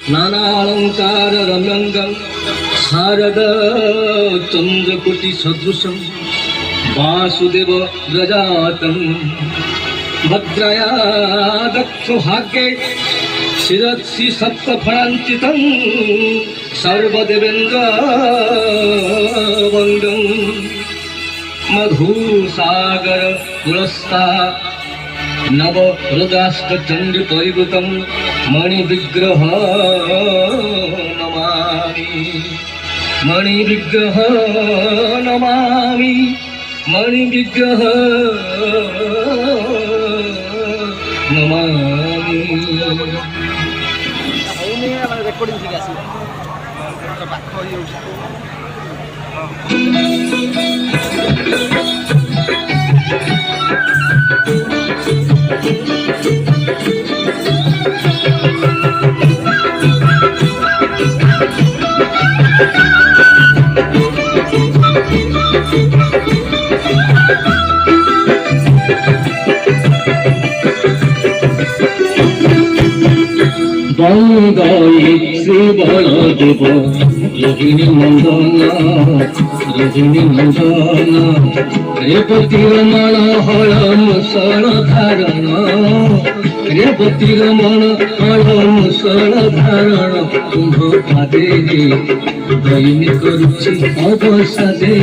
नानालंकार रम्यंगं शारद चंद्रकोटि सदृशं वासुदेव व्रजातं भद्रया दक्षभाग्ये शिरसि सप्तफलाञ्चितं सर्वदेवेन्द्रवन्द्यं मधुसागर पुरस्ता नव हृदाष्टचंडी परिवृतं मणिविग्रह नमामि मणिविग्रह नमामि मणिविग्रह नमामि। বন্দই শ্রী বলদেব রোহিণী নন্দন রেবতী রমণ হল মুসল ধারণ রেবতী রমণ হল মুসল ধারণ কুম্ভ পাদে দৈনি করছি অবসাদে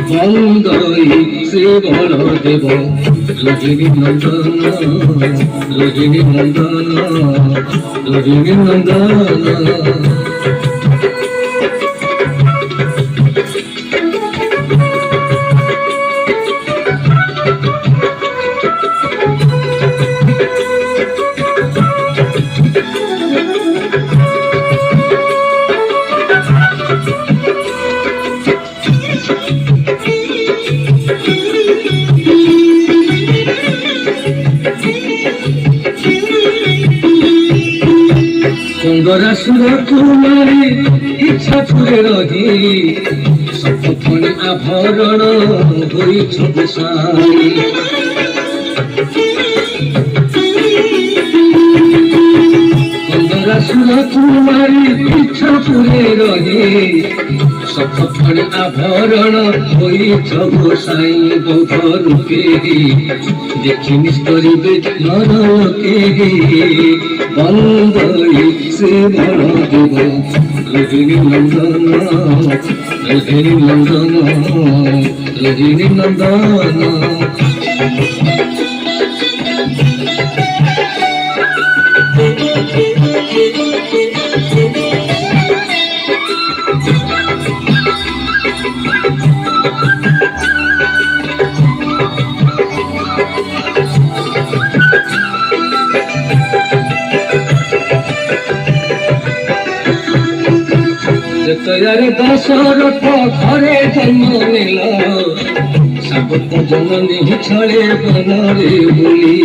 বন্দই শ্রী বলদেব রোহিণী নন্দন রোহিণী নন্দন রোহিণী নন্দন। সুন্দরাসুর কুমারী ইচ্ছা ছুড়ে রহি সপক্ষণে আভরণ হইছ গোসাই সুন্দরাসুর কুমারী ইচ্ছা ছুড়ে রহি সপক্ষণে আভরণ হইছ গোসাই বৌদ্ধ রূপে দেখি নিস্তরিবে নরকে বন্দই শ্রী বলদেব রোহিণী নন্দন রোহিণী নন্দন রোহিণী নন্দন। তয়ার দশরথ ঘরে জন্ম নিল সাবত জননী ছড়ে বনরে বুলি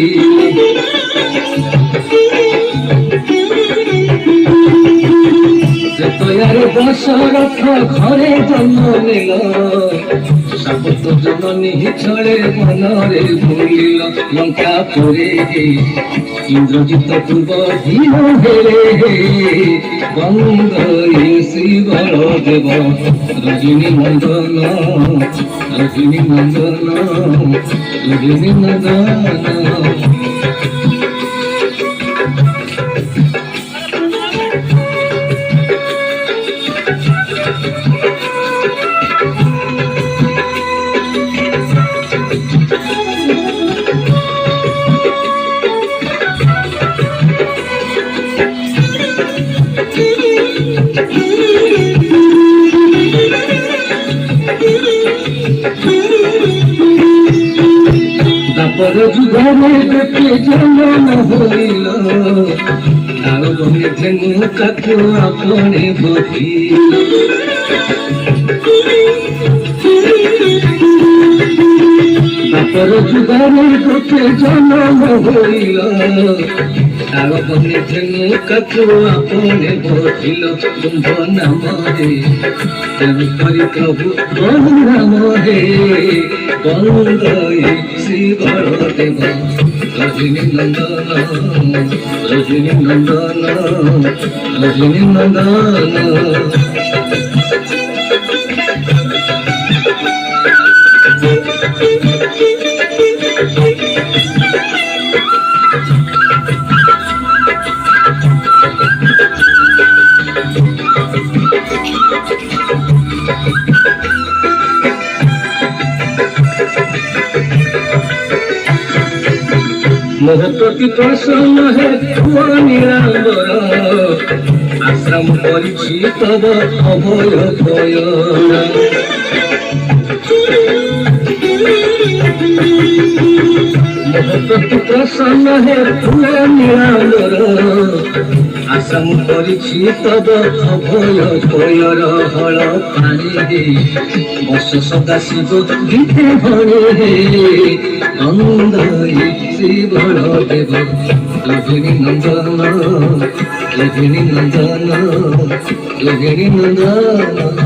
তয়ার দশরথ ঘরে জন্ম নিল সাবত জননী ছড়ে বনরে ভুলিল লঙ্কা পরে ইন্দ্রজিৎ পূর্ব হীন হেরে বন্দই শ্রী বলদেব রোহিণী নন্দন রোহিণী নন্দন রোহিণী নন্দন। দাপর যুগরে দেখে জন্ম হইল তার বনে ধেনু কাকু আপনে বহি বাপর যুগরে তোকে জন্ম হইল তারপরে যেন কাকু আপনে বসিল কুম্ভ নামে তেমনি প্রভু বল নামে বন্দই শ্রী বলদেব রজনী নন্দন রজনী নন্দন রজনী নন্দন মোহ প্রতি প্রসন্ন হে নীলাম্বর আশ্রম করিছি তব অভয় ভয় মোহ প্রতি প্রসন্ন হে নীলাম্বর আশ্রম করিছি তব অভয় ভয়র হল পানি হে বর্ষ সদা শিব গীতে ভরে হে অন্দই শ্রী বলদেব রজনী নন্দন রজনী নন্দন রজনী নন্দন